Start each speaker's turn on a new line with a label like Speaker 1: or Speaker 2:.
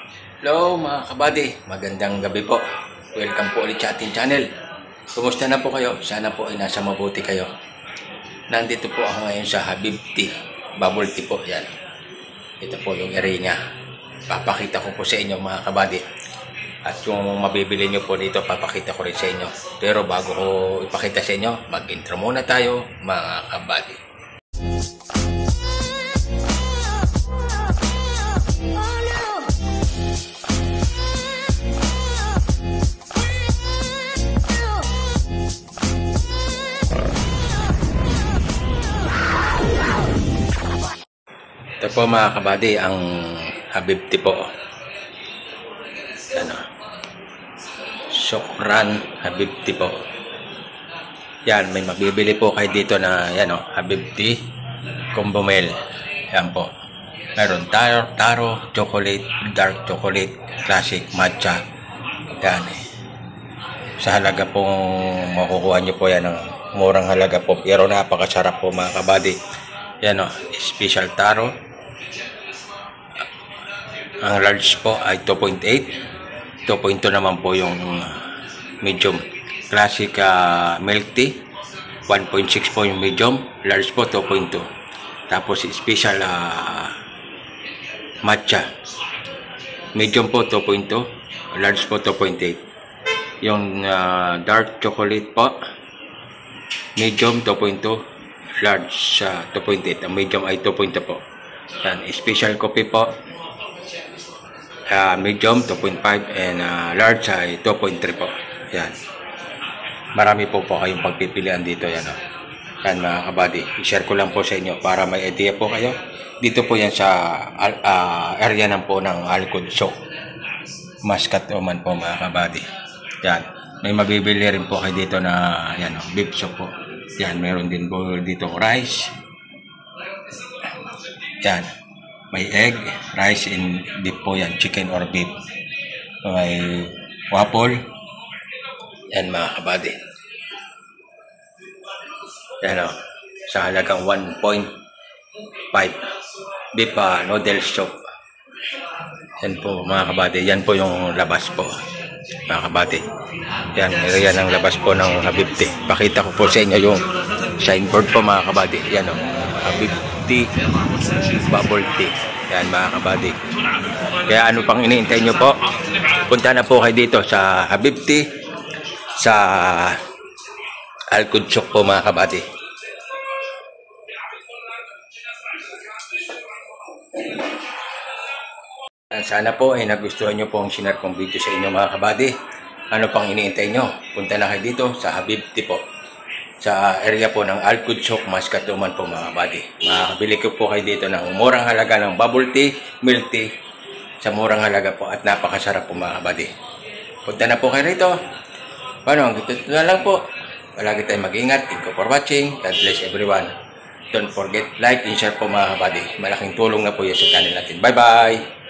Speaker 1: Hello mga kabady, magandang gabi po. Welcome po ulit sa ating channel. Kumusta na po kayo? Sana po ay nasa mabuti kayo. Nandito po ako ngayon sa Habib Tea, Bubble Tea po yan. Ito po yung area niya. Papakita ko po sa inyo mga kabady. At yung mabibili nyo po dito, papakita ko rin sa inyo. Pero bago ko ipakita sa inyo, mag-intro muna tayo mga kabady. Ito po mga kabady, ang Habib Tea po. Ano, Shukran Habib Tea po. Yan, may mabibili po kayo dito na yan o, Habib Tea Combo Meal. Yan po. Meron taro, chocolate, dark chocolate, classic, matcha. Yan eh. Sa halaga pong makukuha nyo po yan ng murang halaga po. Pero napakasarap po mga kabady. Yan o, special taro. Ang large po ay 2.8. 2.2 naman po yung medium. Classic milk tea 1.6 po yung medium. Large po 2.2. Tapos special matcha medium po 2.2. Large po 2.8. Yung dark chocolate po medium 2.2. Large 2.8. Ang medium ay 2.2 po. Yan. Special coffee po medium 2.5 and large ay 2.3 po. Yan. Marami po kayong pagpipilian dito. Yan o. Yan mga kabady. I-share ko lang po sa inyo para may idea po kayo. Dito po yan sa area ng po ng Alcudsok, Muscat Oman po mga kabady. Yan. May mabibili rin po kayo dito na yan o, beef soup po. Yan. Meron din po dito rice. Yan. May egg, rice, and beef po yan. Chicken or beef. May waffle. Yan mga kabady. Yan o. Sa halagang 1.5. Beef noodle soup. Yan po mga kabady. Yan po yung labas po. Mga kabady. Yan. Yan ang labas po ng Habib Tea. Pakita ko po sa inyo yung signboard po mga kabady. Yan o. Habib Tea Bubble Tea. Yan mga kabady. Kaya ano pang iniintay nyo po? Punta na po kayo dito sa Habib Tea sa Alcudsok po mga kabady. Sana po ay nagustuhan nyo po ang sinare kong video sa inyo mga kabady. Ano pang iniintay nyo? Punta na kayo dito sa Habib Tea po. Sa area po ng Alcudsok, Muscat Oman po mga kabady. Makakabili ko po kayo dito ng murang halaga ng bubble tea, milk tea, sa murang halaga po at napakasarap po mga kabady. Punta na po kayo rito. Paano? Ito na lang po. Palagi tayong mag-ingat. Thank you for watching. God bless everyone. Don't forget, like and share po mga kabady. Malaking tulong na po yan sa channel natin. Bye-bye!